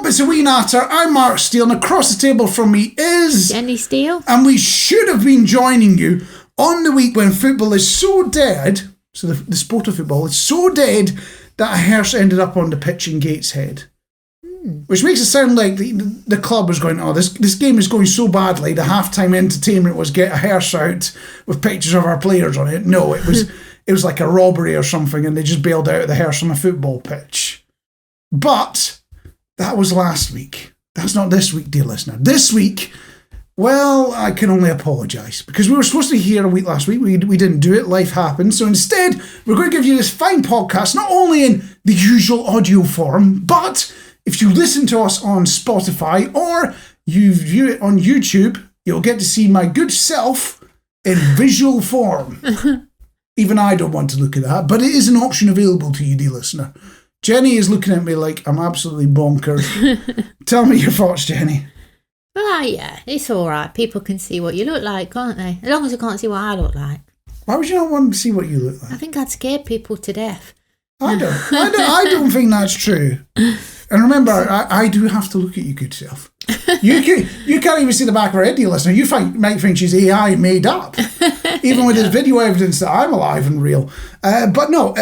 up? It's A Wee Natter. I'm Marc Steele, and across the table from me is... Jenny Steele. And we should have been joining you on the week when football is so dead, so the sport of football is so dead, that a hearse ended up on the pitch in Gateshead. Which makes it sound like the club was going, oh, this game is going so badly, the halftime entertainment was get a hearse out with pictures of our players on it. No, it was like a robbery or something, and they just bailed out of the hearse on a football pitch. But that was last week. That's not this week, dear listener. This week, well, I can only apologise, because we were supposed to be here a week last week. We didn't do it. Life happened. So instead, we're going to give you this fine podcast, not only in the usual audio form, but if you listen to us on Spotify or you view it on YouTube, you'll get to see my good self in visual form. Even I don't want to look at that, but it is an option available to you, dear listener. Jenny is looking at me like I'm absolutely bonkers. Tell me your thoughts, Jenny. Well, yeah, it's all right. People can see what you look like, can't they? As long as they can't see what I look like. Why would you not want to see what you look like? I think I'd scare people to death. I don't think that's true. And remember, I do have to look at you, good self. You can't even see the back of her head, dear listener. You might think she's AI made up, even with this video evidence that I'm alive and real. But no,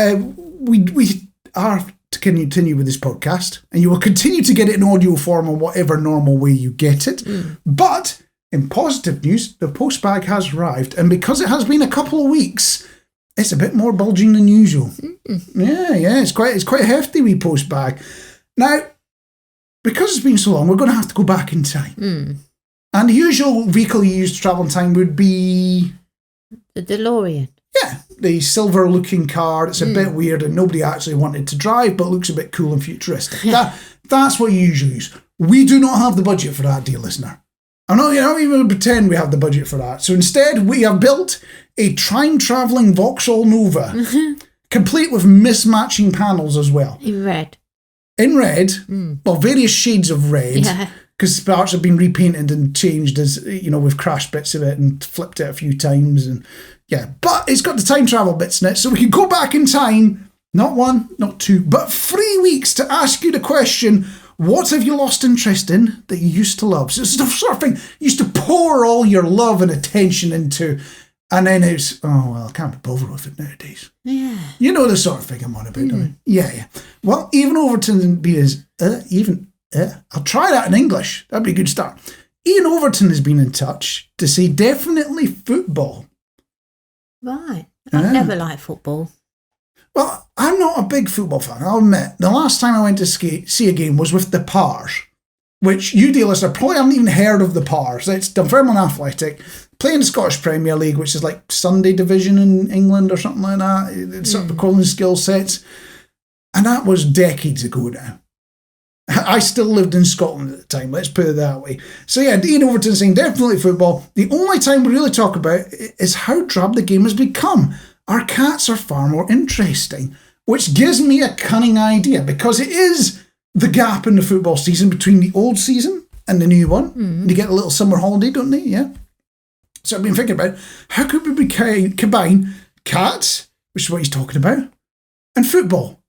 we are to continue with this podcast, and you will continue to get it in audio form in whatever normal way you get it. But in positive news, the post bag has arrived, and because it has been a couple of weeks, it's a bit more bulging than usual. Yeah, it's quite a hefty wee post bag. Now, because it's been so long, we're going to have to go back in time. And the usual vehicle you use to travel in time would be... The DeLorean. Yeah, the silver-looking car. It's a bit weird and nobody actually wanted to drive, but looks a bit cool and futuristic. That's what you usually use. We do not have the budget for that, dear listener. I'm not even pretend we have the budget for that. So instead, we have built a time-travelling Vauxhall Nova, complete with mismatching panels as well. In red. In red, well, various shades of red, because parts have been repainted and changed as, we've crashed bits of it and flipped it a few times. And yeah, but it's got the time travel bits in it, so we can go back in time, not one, not two, but 3 weeks to ask you the question, what have you lost interest in that you used to love? So it's the sort of thing you used to pour all your love and attention into, and then it's, oh, well, I can't be bothered with it nowadays. Yeah. You know the sort of thing I'm on about, don't you? Yeah. Well, Ian Overton be as, I'll try that in English. That'd be a good start. Ian Overton has been in touch to say definitely football. Right. I've never liked football. Well, I'm not a big football fan, I'll admit. The last time I went to see a game was with the Pars, which you, dear listener, probably haven't even heard of the Pars. It's Dunfermline Athletic, playing the Scottish Premier League, which is like Sunday Division in England or something like that. It's sort of equivalent skill sets. And that was decades ago now. I still lived in Scotland at the time, let's put it that way. So yeah, Ian Overton saying definitely football. The only time we really talk about is how drab the game has become. Our cats are far more interesting, which gives me a cunning idea, because it is the gap in the football season between the old season and the new one. They get a little summer holiday, don't they? Yeah. So I've been thinking about how could we combine cats, which is what he's talking about, and football.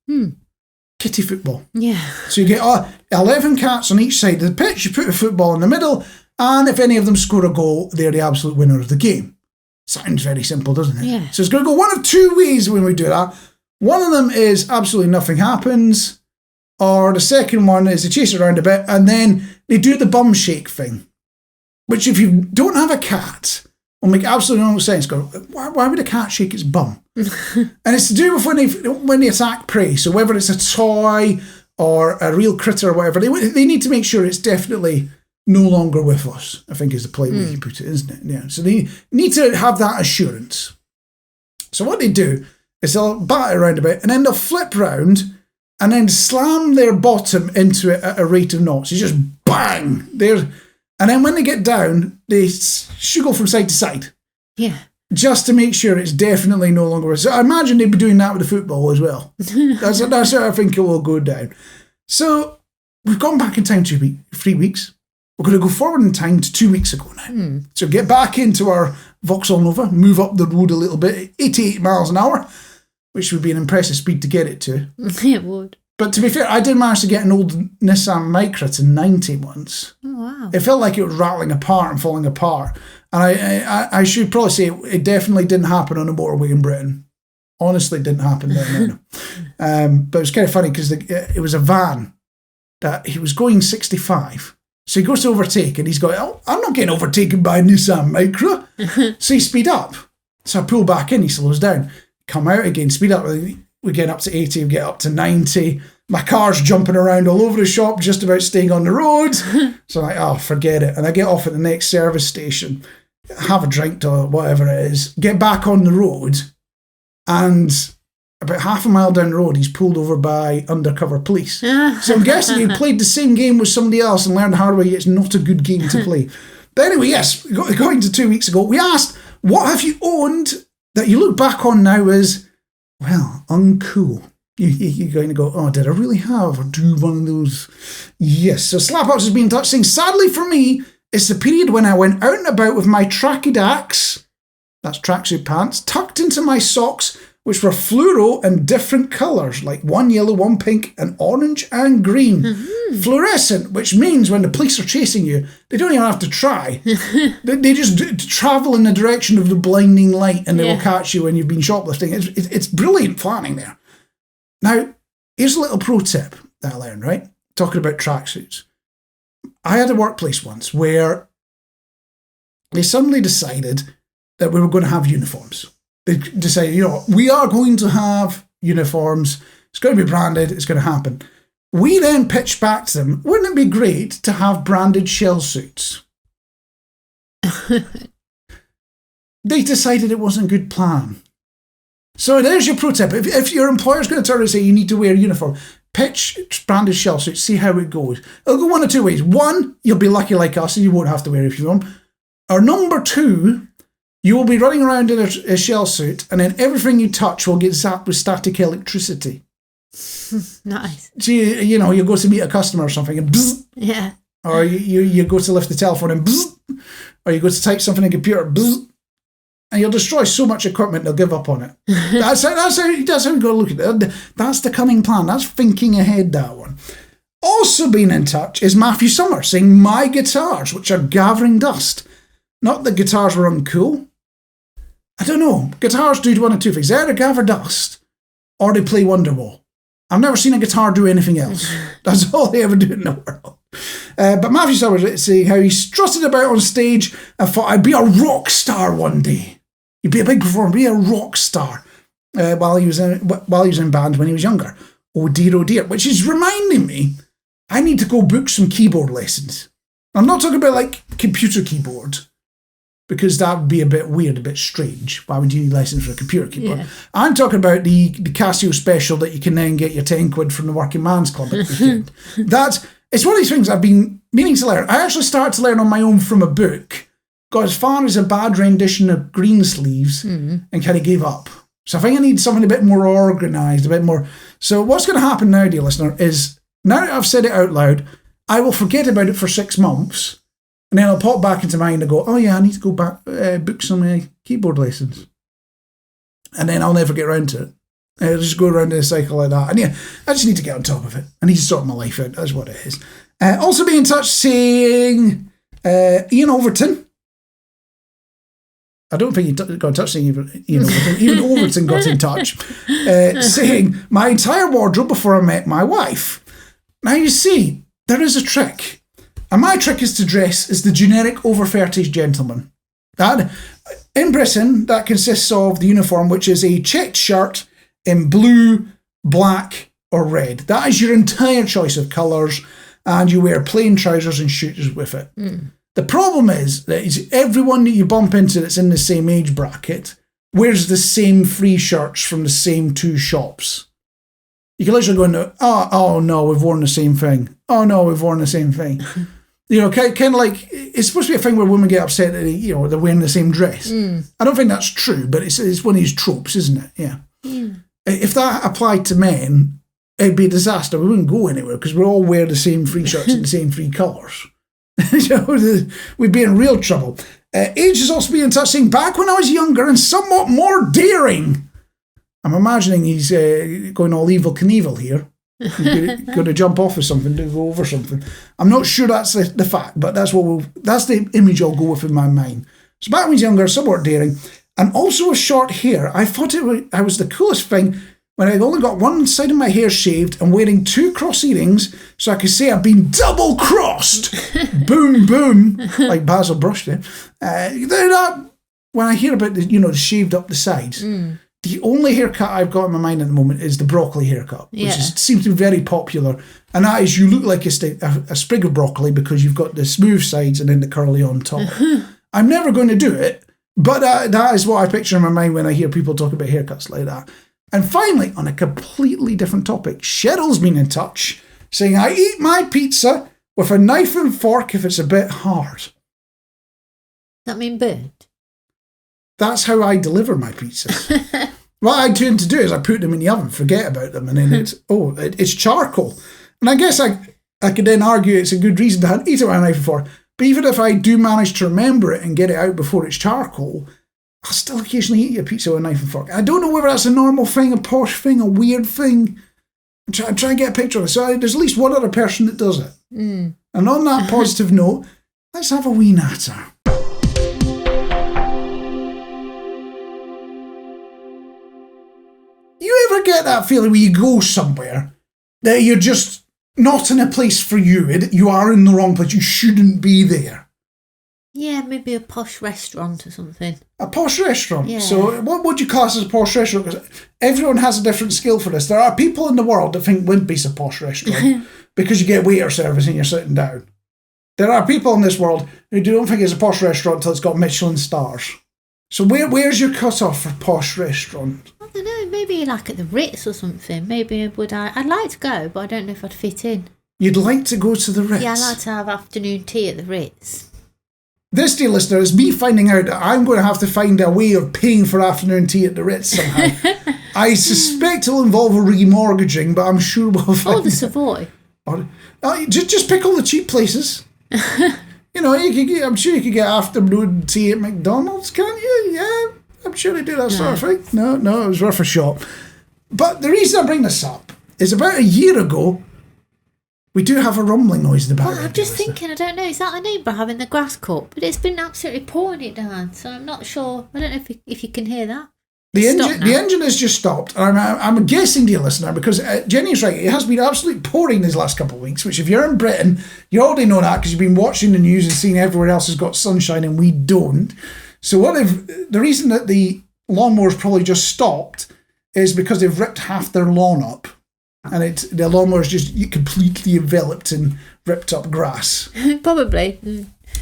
Kitty football. Yeah. So you get 11 cats on each side of the pitch, you put a football in the middle, and if any of them score a goal, they're the absolute winner of the game. Sounds very simple, doesn't it? Yeah. So it's going to go one of two ways when we do that. One of them is absolutely nothing happens, or the second one is they chase it around a bit, and then they do the bum shake thing, which if you don't have a cat, will make absolutely no sense. Go, why would a cat shake its bum? And it's to do with when they attack prey. So whether it's a toy or a real critter or whatever, they need to make sure it's definitely no longer with us, I think is the polite way you put it, isn't it? Yeah. So they need to have that assurance. So what they do is they'll bat it around a bit, and then they'll flip round and then slam their bottom into it at a rate of knots. It's just bang! And then when they get down, they go from side to side. Yeah. Just to make sure it's definitely no longer... So I imagine they'd be doing that with the football as well. That's how I think it will go down. So we've gone back in time 3 weeks. We're going to go forward in time to 2 weeks ago now. So get back into our Vauxhall Nova, move up the road a little bit, 88 miles an hour, which would be an impressive speed to get it to. It would. But to be fair, I did manage to get an old Nissan Micra to 90 once. Oh, wow. It felt like it was rattling apart and falling apart. And I should probably say it definitely didn't happen on a motorway in Britain. Honestly, it didn't happen there. But it was kind of funny because it was a van that he was going 65. So he goes to overtake and he's going, oh, I'm not getting overtaken by a Nissan Micra. So he speed up. So I pull back in, he slows down. Come out again, speed up. We get up to 80, we get up to 90. My car's jumping around all over the shop, just about staying on the road. So I'm like, oh, forget it. And I get off at the next service station, have a drink or whatever it is, get back on the road, and about half a mile down the road, he's pulled over by undercover police. So I'm guessing he played the same game with somebody else and learned the hard way it's not a good game to play. But anyway, yes, going to 2 weeks ago, we asked, what have you owned that you look back on now as, well, uncool? You're going to go, oh, did I really have or do one of those? Yes. So Slap-Ups has been in touch saying, sadly for me, it's the period when I went out and about with my trackadax, that's tracksuit pants, tucked into my socks, which were fluoro and different colours, like one yellow, one pink, and orange and green. Mm-hmm. Fluorescent, which means when the police are chasing you, they don't even have to try. They just travel in the direction of the blinding light and they will catch you when you've been shoplifting. It's brilliant planning there. Now, here's a little pro tip that I learned, right? Talking about tracksuits. I had a workplace once where they suddenly decided that we were going to have uniforms. They decided, we are going to have uniforms. It's going to be branded. It's going to happen. We then pitched back to them, wouldn't it be great to have branded shell suits? They decided it wasn't a good plan. So there's your pro tip. If your employer's going to turn and say you need to wear a uniform, pitch branded shell suits, see how it goes. It'll go one of two ways. One, you'll be lucky like us and you won't have to wear a uniform. Or number two, you will be running around in a shell suit and then everything you touch will get zapped with static electricity. Nice. So you go to meet a customer or something and bzz. Yeah. Or you go to lift the telephone and bzz. Or you go to type something in a computer, bzz. And you'll destroy so much equipment they'll give up on it. That's how you got to look at it. That's the cunning plan. That's thinking ahead, that one. Also being in touch is Matthew Summer saying, my guitars, which are gathering dust. Not that guitars were uncool. I don't know. Guitars do one of two things. They either gather dust or they play Wonderwall. I've never seen a guitar do anything else. That's all they ever do in the world. But Matthew Summer is saying how he strutted about on stage and thought, I'd be a rock star one day. He'd be a big performer, be a rock star while he was in band when he was younger. Oh dear, which is reminding me, I need to go book some keyboard lessons. I'm not talking about like computer keyboard, because that would be a bit weird, a bit strange. Why would you need lessons for a computer keyboard? Yeah. I'm talking about the Casio special that you can then get your 10 quid from the Working Man's Club at the weekend. It's one of these things I've been meaning to learn. I actually started to learn on my own from a book. Got as far as a bad rendition of Greensleeves and kind of gave up. So I think I need something a bit more organised, a bit more. So what's going to happen now, dear listener, is now that I've said it out loud, I will forget about it for 6 months and then I'll pop back into mind and go, oh yeah, I need to go back, book some keyboard lessons. And then I'll never get around to it. I'll just go around in a cycle like that. And yeah, I just need to get on top of it. I need to sort my life out. That's what it is. Also be in touch saying Ian Overton. I don't think he got in touch saying Ian Overton. Even Overton got in touch saying, my entire wardrobe before I met my wife. Now you see, there is a trick. And my trick is to dress as the generic over 30s gentleman. In Britain, that consists of the uniform, which is a checked shirt in blue, black or red. That is your entire choice of colours, and you wear plain trousers and shooters with it. The problem is that everyone that you bump into that's in the same age bracket wears the same 3 shirts from the same 2 shops. You can literally go into, oh no, we've worn the same thing. Oh no, we've worn the same thing. Kind of like, it's supposed to be a thing where women get upset that they're wearing the same dress. I don't think that's true, but it's one of these tropes, isn't it? Yeah. If that applied to men, it'd be a disaster. We wouldn't go anywhere because we all wear the same 3 shirts in the same 3 colours. We'd be in real trouble. Age has also been in touch saying, back when I was younger and somewhat more daring. I'm imagining he's going all Evel Knievel here. You're going to jump off of something to go over something. I'm not sure that's the fact, but that's the image I'll go with in my mind. So back when I was younger, somewhat daring, and also with short hair. I thought I was the coolest thing when I only got one side of my hair shaved and wearing 2 cross earrings, so I could say I've been double crossed. Boom, boom, like Basil Brush did. When I hear about the shaved up the sides, the only haircut I've got in my mind at the moment is the broccoli haircut, which seems to be very popular. And that is, you look like a sprig of broccoli because you've got the smooth sides and then the curly on top. I'm never going to do it, but that is what I picture in my mind when I hear people talk about haircuts like that. And finally, on a completely different topic, Cheryl's been in touch saying, I eat my pizza with a knife and fork if it's a bit hard. That mean burnt? That's how I deliver my pizzas. What I tend to do is I put them in the oven, forget about them, and then it's charcoal. And I guess I could then argue it's a good reason to eat it with a knife and fork. But even if I do manage to remember it and get it out before it's charcoal, I'll still occasionally eat a pizza with a knife and fork. I don't know whether that's a normal thing, a posh thing, a weird thing. I'm trying to get a picture of it. So there's at least one other person that does it. And on that positive note, let's have a wee natter. You ever get that feeling where you go somewhere that you're just not in a place for you? You are in the wrong place. You shouldn't be there. Yeah, maybe a posh restaurant or something. A posh restaurant? Yeah. So what would you class as a posh restaurant? Because everyone has a different skill for this. There are people in the world that think Wimpy's a posh restaurant because you get waiter service and you're sitting down. There are people in this world who don't think it's a posh restaurant until it's got Michelin stars. So where's your cut-off for posh restaurant? I don't know, maybe like at the Ritz or something. Maybe I'd like to go, but I don't know if I'd fit in. You'd like to go to the Ritz? Yeah, I'd like to have afternoon tea at the Ritz. This, dear listener, is me finding out that I'm going to have to find a way of paying for afternoon tea at the Ritz somehow. I suspect it'll involve a remortgaging, but I'm sure we'll find Or the Savoy. Just pick all the cheap places. I'm sure you could get afternoon tea at McDonald's, can't you? Yeah, I'm sure they do that sort of thing. No, it was worth a shot. But the reason I bring this up is about a year ago, we do have a rumbling noise in the background. Well, I'm just thinking, I don't know, is that the neighbour having the grass cut? But it's been absolutely pouring it down, so I'm not sure. I don't know if you can hear that. The engine has just stopped. I'm guessing, dear listener, because Jenny's right, it has been absolutely pouring these last couple of weeks, which if you're in Britain, you already know that because you've been watching the news and seeing everywhere else has got sunshine and we don't. So the reason that the lawnmower's probably just stopped is because they've ripped half their lawn up. And the lawnmower's just completely enveloped in ripped up grass. Probably.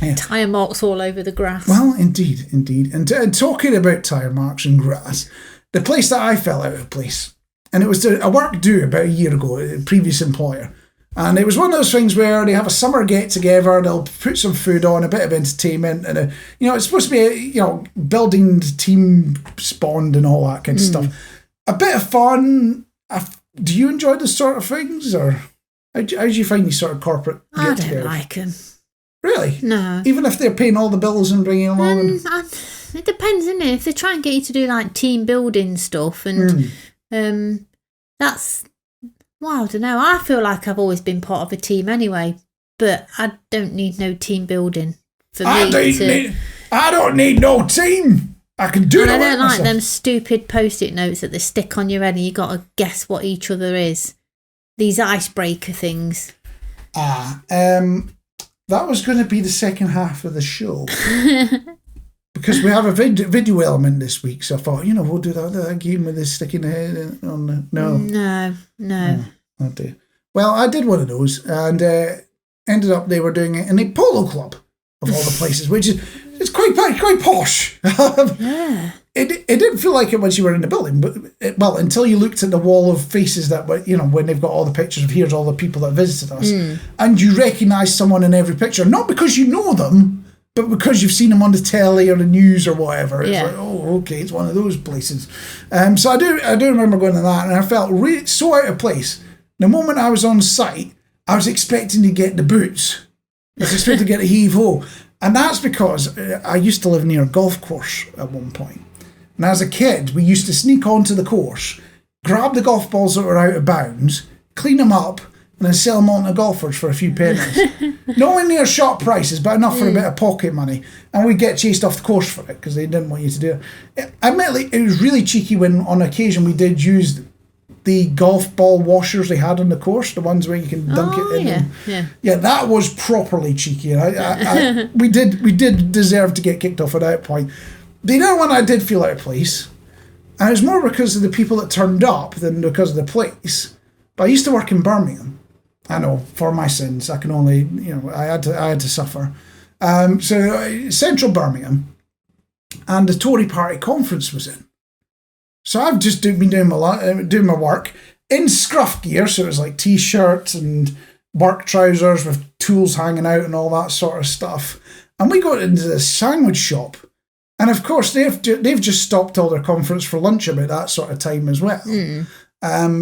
Yeah. Tyre marks all over the grass. Well, indeed. And talking about tyre marks and grass, the place that I fell out of place, and it was a work due about a year ago, a previous employer. And it was one of those things where they have a summer get-together, they'll put some food on, a bit of entertainment, and it's supposed to be, building team bond and all that kind of stuff. A bit of fun. Do you enjoy this sort of things, or how do you find these sort of corporate get-togethers? I don't like them. Really? No. Even if they're paying all the bills and bringing along? It depends, isn't it? If they try and get you to do like team building stuff, and that's, well, I don't know. I feel like I've always been part of a team anyway, but I don't need no team building for me. I don't need no team. I can do it. I don't like them stupid post-it notes that they stick on your head and you got to guess what each other is. These icebreaker things. That was going to be the second half of the show. Because we have a video element this week, so I thought, we'll do that game with the sticking the head on the... No. Oh dear. Well, I did one of those, and ended up they were doing it in a polo club, of all the places, which is... It's quite posh. Yeah. It didn't feel like it once you were in the building, but until you looked at the wall of faces that were, when they've got all the pictures of here's all the people that visited us, and you recognise someone in every picture, not because you know them, but because you've seen them on the telly or the news or whatever. It's like, oh, okay, it's one of those places. So I do remember going to that, and I felt so out of place. The moment I was on site, I was expecting to get the boots. I was expecting to get a heave-ho. And that's because I used to live near a golf course at one point. And as a kid, we used to sneak onto the course, grab the golf balls that were out of bounds, clean them up, and then sell them on to golfers for a few pennies. Nowhere near shop prices, but enough for a bit of pocket money. And we'd get chased off the course for it because they didn't want you to do it. Admittedly, it was really cheeky when on occasion we did use the golf ball washers they had on the course, the ones where you can dunk it in. Yeah, that was properly cheeky. We did deserve to get kicked off at that point. The other one I did feel out of place, and it was more because of the people that turned up than because of the place. But I used to work in Birmingham. I know, for my sins, I can only, I had to suffer. So central Birmingham, and the Tory Party conference was in. So I've just been doing my work in scruff gear, so it was like t-shirts and work trousers with tools hanging out and all that sort of stuff. And we got into this sandwich shop, and of course they've just stopped all their conference for lunch about that sort of time as well.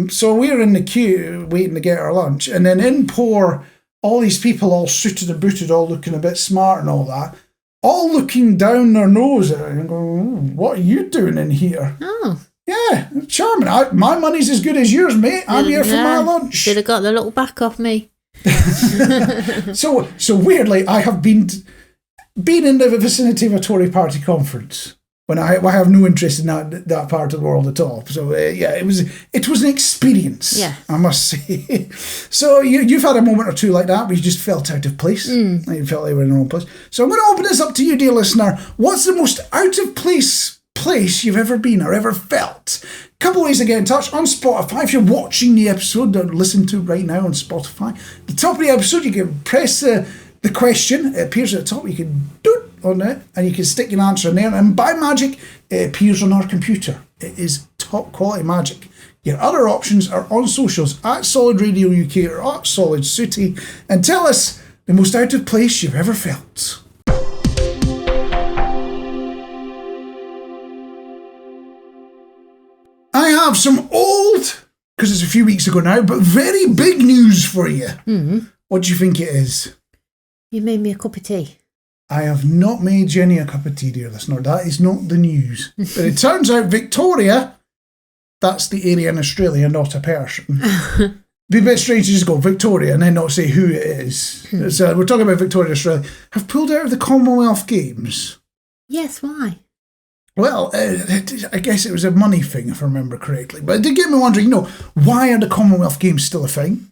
So we're in the queue waiting to get our lunch, and then in pour all these people all suited and booted, all looking a bit smart and all that, all looking down their nose at it and going, "What are you doing in here?" Oh. Yeah, charming. My money's as good as yours, mate. I'm here for my lunch. Should have got the little back off me. So weirdly, I have been in the vicinity of a Tory Party conference when I have no interest in that part of the world at all. So it was an experience. Yeah, I must say. So you've had a moment or two like that where you just felt out of place. You felt like you were in the wrong place. So I'm going to open this up to you, dear listener. What's the most out of place you've ever been or ever felt? A couple of ways to get in touch. On Spotify, if you're watching the episode or listen to right now on Spotify, the top of the episode, you can press the question. It appears at the top. You can do it on it, and you can stick your answer in there, and by magic it appears on our computer. It is top quality magic. Your other options are on socials at Solid Radio UK or at Solid Sooty, and tell us the most out of place you've ever felt. I have some old, because it's a few weeks ago now, but very big news for you. What do you think it is? You made me a cup of tea. I have not made Jenny a cup of tea, dear listener. That is not the news. But it turns out Victoria, that's the area in Australia, not a person. Be a bit strange to just go Victoria and then not say who it is. So we're talking about Victoria, Australia. Have pulled out of the Commonwealth Games. Yes, why? Well, I guess it was a money thing, if I remember correctly. But it did get me wondering, why are the Commonwealth Games still a thing?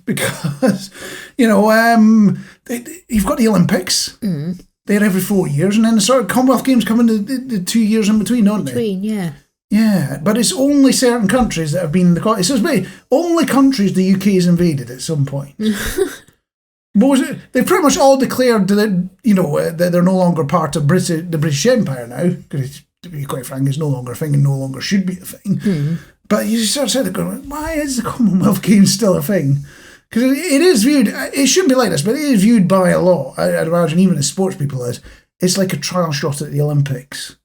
Because, you've got the Olympics. They're every 4 years. And then the sort of Commonwealth Games come in the 2 years in between, don't they? Yeah. Yeah, but it's only certain countries that have been in the... So it's basically only countries the UK has invaded at some point. They've pretty much all declared that, that they're no longer part of the British Empire now, because to be quite frank, it's no longer a thing and no longer should be a thing. But you sort of said, why is the Commonwealth Games still a thing? Because it is viewed, it shouldn't be like this, but it is viewed by a lot, I'd imagine even as sports people it's like a trial shot at the Olympics.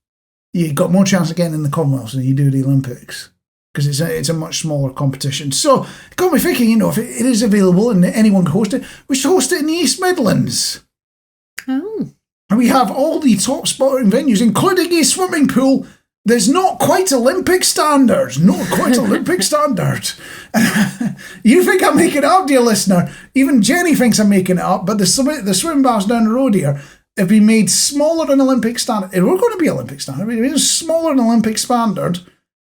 You've got more chance of getting in the Commonwealth than you do the Olympics, because it's a much smaller competition. So it got me thinking, if it is available and anyone can host it, we should host it in the East Midlands. Oh. And we have all the top sporting venues, including a swimming pool that's not quite Olympic standards. Not quite Olympic standard. You think I'm making it up, dear listener. Even Jenny thinks I'm making it up, but the swim baths down the road here have been made smaller than Olympic standard. We're going to be Olympic standard. It's smaller than Olympic standard,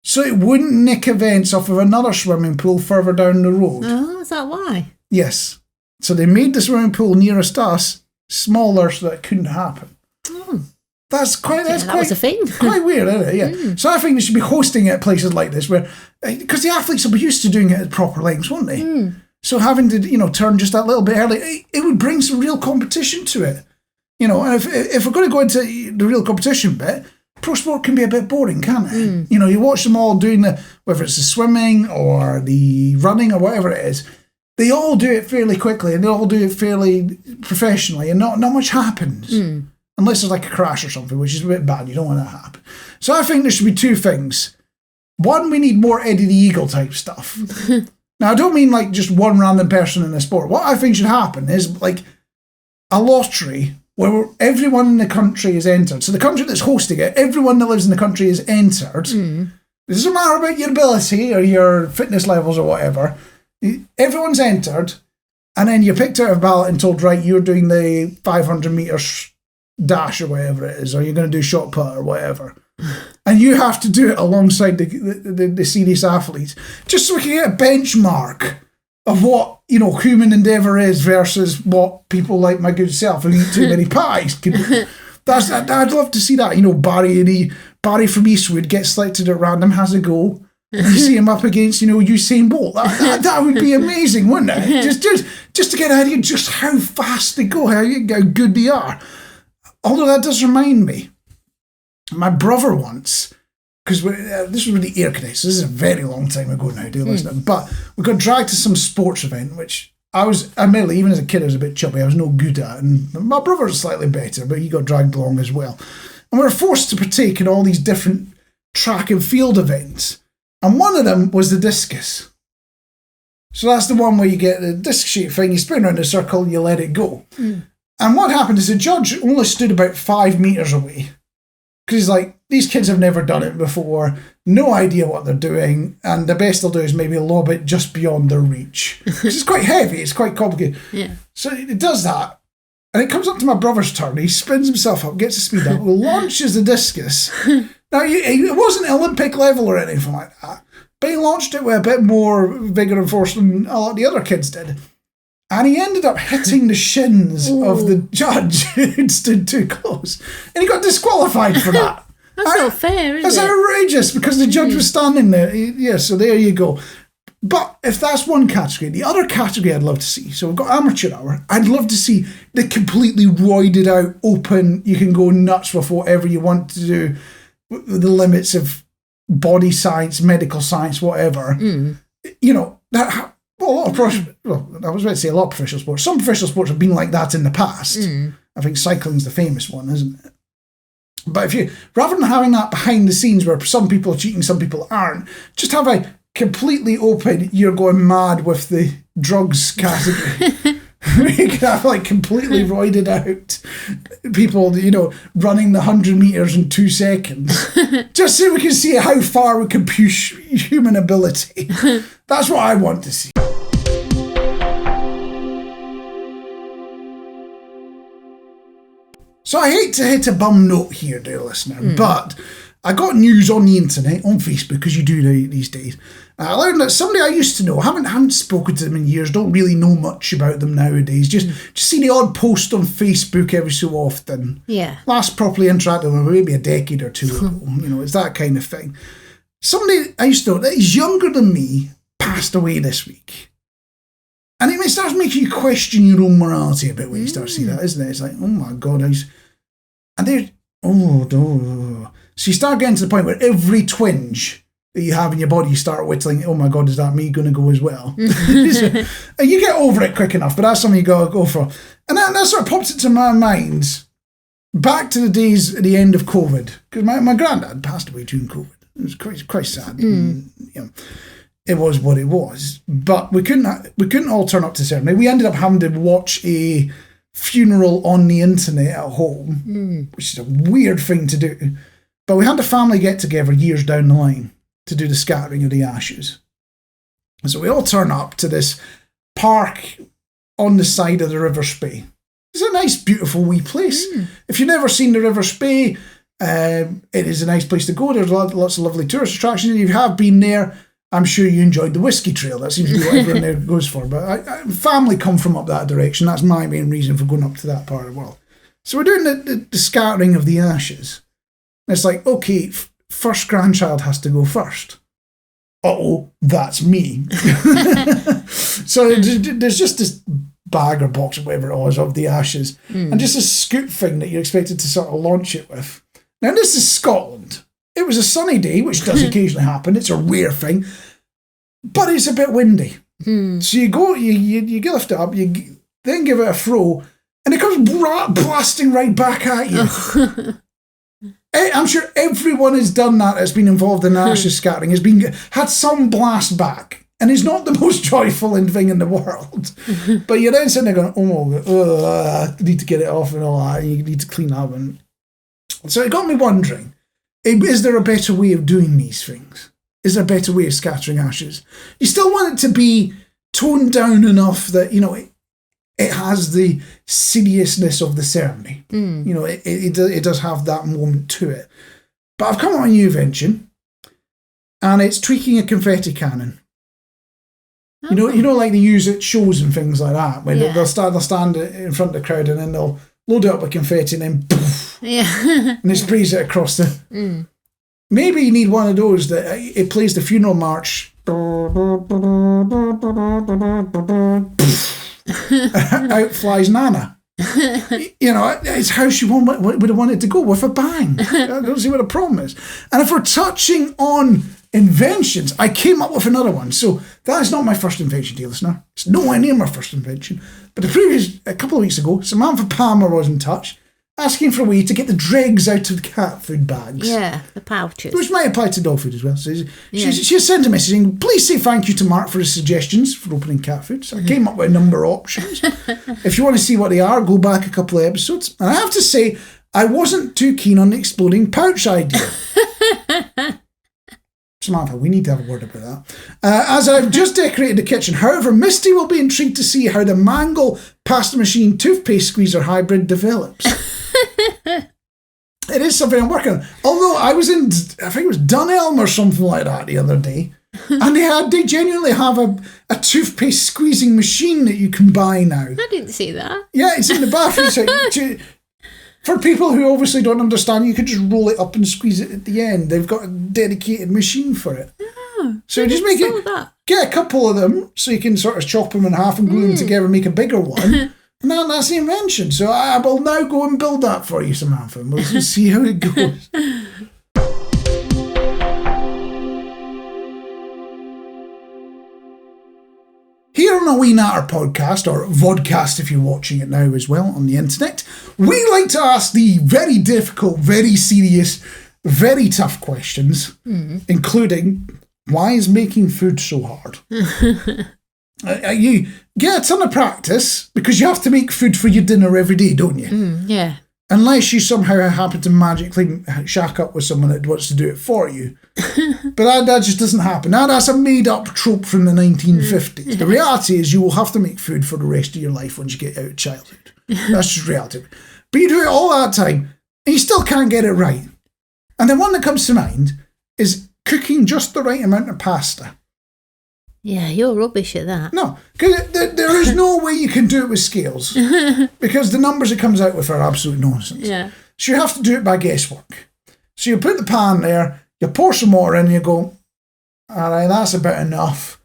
so it wouldn't nick events off of another swimming pool further down the road. Oh, is that why? Yes. So they made the swimming pool nearest us smaller so that it couldn't happen. Oh. That was a thing. Quite weird, isn't it? Yeah. So I think they should be hosting it at places like this where, because the athletes will be used to doing it at proper lengths, won't they? So having to, turn just that little bit early, it would bring some real competition to it. And if we're going to go into the real competition bit, pro sport can be a bit boring, can't it? You watch them all doing whether it's the swimming or the running or whatever it is, they all do it fairly quickly and they all do it fairly professionally, and not much happens. Unless there's like a crash or something, which is a bit bad. You don't want that to happen. So I think there should be two things. One, we need more Eddie the Eagle type stuff. Now, I don't mean like just one random person in the sport. What I think should happen is like a lottery where everyone in the country is entered. So the country that's hosting it, everyone that lives in the country is entered. It doesn't matter about your ability or your fitness levels or whatever. Everyone's entered, and then you're picked out of a ballot and told, right, you're doing the 500 metres dash or whatever it is, or you're going to do shot put or whatever. And you have to do it alongside the serious athletes, just so we can get a benchmark of what, human endeavour is versus what people like my good self who eat too many pies can do. I'd love to see that. Barry from Eastwood gets selected at random, has a go. And you see him up against, Usain Bolt. That would be amazing, wouldn't it? Just to get an idea just how fast they go, how good they are. Although that does remind me, my brother once, because this was with the air cadets. This is a very long time ago now, do listen. But we got dragged to some sports event, which I was, admittedly, even as a kid, I was a bit chubby. I was no good at it. And my brother was slightly better, but he got dragged along as well. And we were forced to partake in all these different track and field events. And one of them was the discus. So that's the one where you get the disc-shaped thing, you spin around in a circle, and you let it go. And what happened is the judge only stood about 5 metres away. Because he's like, these kids have never done it before, no idea what they're doing, and the best they'll do is maybe lob it just beyond their reach. Because it's quite heavy, it's quite complicated. Yeah. So it does that, and it comes up to my brother's turn, he spins himself up, gets the speed up, launches the discus. Now, it wasn't Olympic level or anything like that, but he launched it with a bit more vigour and force than a lot of the other kids did. And he ended up hitting the shins of the judge who'd stood too close. And he got disqualified for that. That's not fair, is it? That's outrageous, because the judge was standing there. Yeah, so there you go. But if that's one category, the other category I'd love to see, so we've got amateur hour, I'd love to see the completely roided out, open, you can go nuts with whatever you want to do, the limits of body science, medical science, whatever. That... Well, I was about to say a lot of professional sports. Some professional sports have been like that in the past. I think cycling's the famous one, isn't it? But rather than having that behind the scenes where some people are cheating, some people aren't, just have a completely open, you're going mad with the drugs category. You can have completely roided out people, running the 100 metres in 2 seconds. Just so we can see how far we can push human ability. That's what I want to see. So I hate to hit a bum note here, dear listener, but I got news on the internet, on Facebook, as you do these days. I learned that somebody I used to know, haven't spoken to them in years, don't really know much about them nowadays, just see the odd post on Facebook every so often. Yeah. Last properly interacted with them maybe a decade or two ago. It's that kind of thing. Somebody I used to know that is younger than me passed away this week. And it starts making you question your own morality a bit when you start to see that, isn't it? It's like, oh my God, and there's, so you start getting to the point where every twinge that you have in your body, you start whittling, oh my God, is that me going to go as well? And you get over it quick enough, but that's something you got to go for. And that sort of pops into my mind back to the days at the end of COVID, because my granddad passed away during COVID. It was quite sad. And, it was what it was, but we couldn't all turn up to ceremony. We ended up having to watch a funeral on the internet at home, which is a weird thing to do. But we had a family get together years down the line to do the scattering of the ashes. And so we all turn up to this park on the side of the River Spey. It's a nice, beautiful wee place. If you've never seen the River Spey, it is a nice place to go. There's lots of lovely tourist attractions. If you have been there, I'm sure you enjoyed the whiskey trail. That seems to be what everyone there goes for. But family come from up that direction. That's my main reason for going up to that part of the world. So we're doing the scattering of the ashes. And it's like, okay, first grandchild has to go first. Uh-oh, that's me. So there's just this bag or box or whatever it was of the ashes. And just a scoop thing that you're expected to sort of launch it with. Now, this is Scotland. It was a sunny day, which does occasionally happen. It's a rare thing. But it's a bit windy. So you go, you lift it up, you then give it a throw, and it comes blasting right back at you. I'm sure everyone has done that that's been involved in ashes scattering, had some blast back. And it's not the most joyful thing in the world. But you're then sitting there going, I need to get it off and all that, and you need to clean up. And so it got me wondering, is there a better way of doing these things? Is there a better way of scattering ashes? You still want it to be toned down enough that, it has the seriousness of the ceremony. It does have that moment to it. But I've come up with a new invention, and it's tweaking a confetti cannon. Like they use at shows and things like that, when they'll stand in front of the crowd and then they'll load it up with confetti and then poof, and it sprays it across the... Maybe you need one of those that it plays the funeral march. Out flies Nana. It's how she would have wanted to go, with a bang. I don't see what the problem is. And if we're touching on inventions, I came up with another one. So that is not my first invention, dear listener. It's nowhere near my first invention. But a couple of weeks ago, Samantha Palmer was in touch, asking for a way to get the dregs out of the cat food bags. Yeah, the pouches. Which might apply to dog food as well. So she sent a message saying, please say thank you to Mark for his suggestions for opening cat food. So I came up with a number of options. If you want to see what they are, go back a couple of episodes. And I have to say, I wasn't too keen on the exploding pouch idea. Samantha, we need to have a word about that. As I've just decorated the kitchen. However, Misty will be intrigued to see how the Mangle pasta machine toothpaste squeezer hybrid develops. It is something I'm working on. Although I think it was Dunelm or something like that the other day, and they genuinely have a toothpaste squeezing machine that you can buy now. I didn't see that. Yeah, it's in the bathroom. So for people who obviously don't understand, you could just roll it up and squeeze it at the end. They've got a dedicated machine for it. Oh, so just make it. Get a couple of them so you can sort of chop them in half and glue them together and make a bigger one. And that's the invention. So I will now go and build that for you, Samantha. We'll see how it goes. Here on A Wee Natter podcast, or vodcast if you're watching it now as well on the internet, we like to ask the very difficult, very serious, very tough questions, including, why is making food so hard? You get a ton of practice because you have to make food for your dinner every day, don't you? Yeah. Unless you somehow happen to magically shack up with someone that wants to do it for you. But that just doesn't happen. Now, that's a made-up trope from the 1950s. The reality is you will have to make food for the rest of your life once you get out of childhood. That's just reality. But you do it all that time and you still can't get it right. And the one that comes to mind is cooking just the right amount of pasta. Yeah, you're rubbish at that. No, because there is no way you can do it with scales, because the numbers it comes out with are absolute nonsense. Yeah. So you have to do it by guesswork. So you put the pan there, you pour some water in, and you go, all right, that's about enough.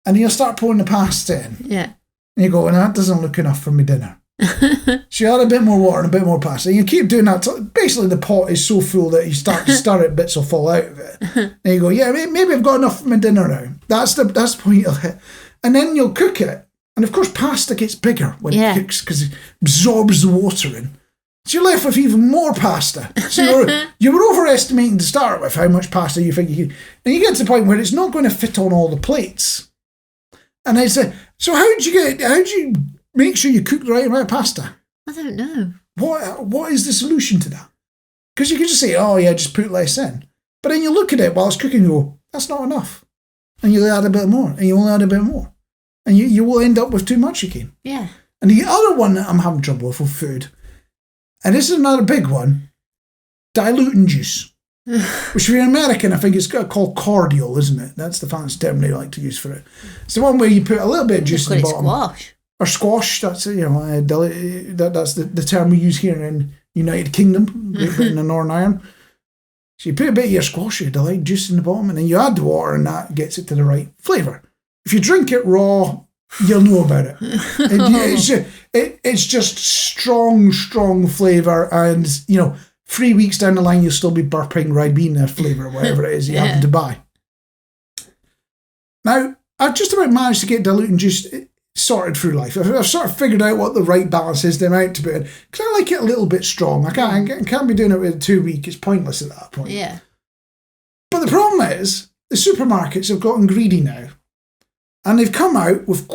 And you'll start pouring the pasta in. Yeah. And you go, and that doesn't look enough for my dinner. So you add a bit more water and a bit more pasta. And you keep doing that till basically the pot is so full that you start to stir it, bits will fall out of it. And you go, yeah, maybe I've got enough for my dinner now. That's the point you'll hit. And then you'll cook it. And of course, pasta gets bigger when it cooks because it absorbs the water in. So you're left with even more pasta. So you were overestimating to start with how much pasta you think you can. And you get to the point where it's not going to fit on all the plates. And I say, so how do you make sure you cook the right amount of pasta? I don't know. What is the solution to that? Because you can just say, oh yeah, just put less in. But then you look at it while it's cooking and go, that's not enough. And you'll add a bit more, and you'll add a bit more. And you will end up with too much again. Yeah. And the other one that I'm having trouble with food, and this is another big one, diluting juice. Which for an American, I think it's called cordial, isn't it? That's the fancy term they like to use for it. It's the one where you put a little bit of juice in the bottom. Squash. Or squash, that's that's the term we use here in United Kingdom, Great Britain and Northern Ireland. So you put a bit of your squash, your delight juice in the bottom, and then you add the water, and that gets it to the right flavour. If you drink it raw, you'll know about it. It's just strong flavour, and 3 weeks down the line, you'll still be burping Ribena flavour, whatever it is you happen to buy. Now, I've just about managed to get diluting juice sorted through life. I've sort of figured out what the right balance is, the amount to put in, because I like it a little bit strong. I can't be doing it with 2 weeks. It's pointless at that point. Yeah. But the problem is, the supermarkets have gotten greedy now, and they've come out with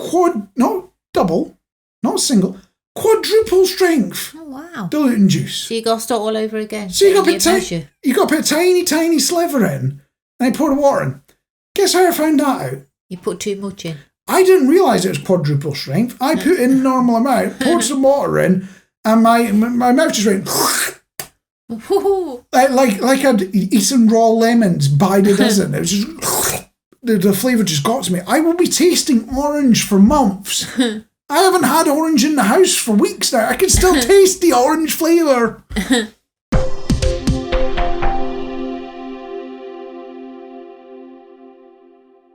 not double, not single, quadruple strength. Oh wow! Diluting juice. So you got to start all over again. So you got to put a tiny sliver in, and I pour the water in. Guess how I found that out? You put too much in. I didn't realise it was quadruple strength. I put in normal amount, poured some water in, and my mouth just went like I'd eaten raw lemons by the dozen. It was just the flavour just got to me. I will be tasting orange for months. I haven't had orange in the house for weeks now. I can still taste the orange flavour.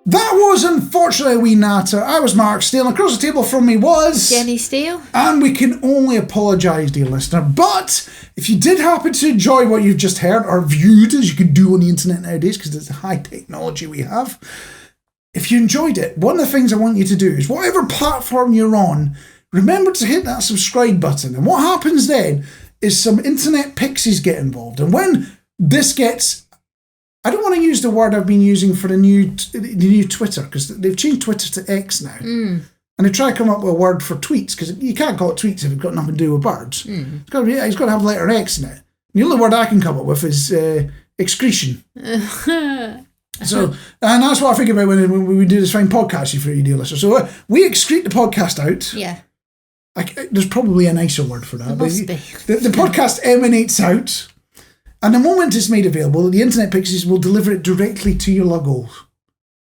That was unfortunately a wee natter. I was Marc Steele, and across the table from me was Jenny Steele. And we can only apologise, dear listener. But if you did happen to enjoy what you've just heard, or viewed, as you can do on the internet nowadays, because it's the high technology we have, if you enjoyed it, one of the things I want you to do is, whatever platform you're on, remember to hit that subscribe button. And what happens then is some internet pixies get involved. And when this gets... I don't want to use the word I've been using for the new Twitter, because they've changed Twitter to X now. And they try to come up with a word for tweets, because you can't call it tweets if it's got nothing to do with birds. It's got to have the letter X in it. The only word I can come up with is excretion. So, and that's what I think about when we do this fine podcast for you, dear listener. So we excrete the podcast out. Yeah. There's probably a nicer word for that. There must be. The podcast emanates out. And the moment it's made available, the internet pixies will deliver it directly to your luggles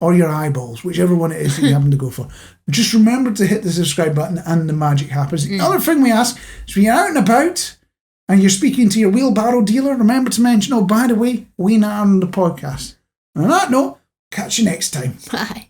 or your eyeballs, whichever one it is that you happen to go for. Just remember to hit the subscribe button and the magic happens. The other thing we ask is when you're out and about and you're speaking to your wheelbarrow dealer, remember to mention, oh, by the way, we natter on the podcast. And on that note, catch you next time. Bye.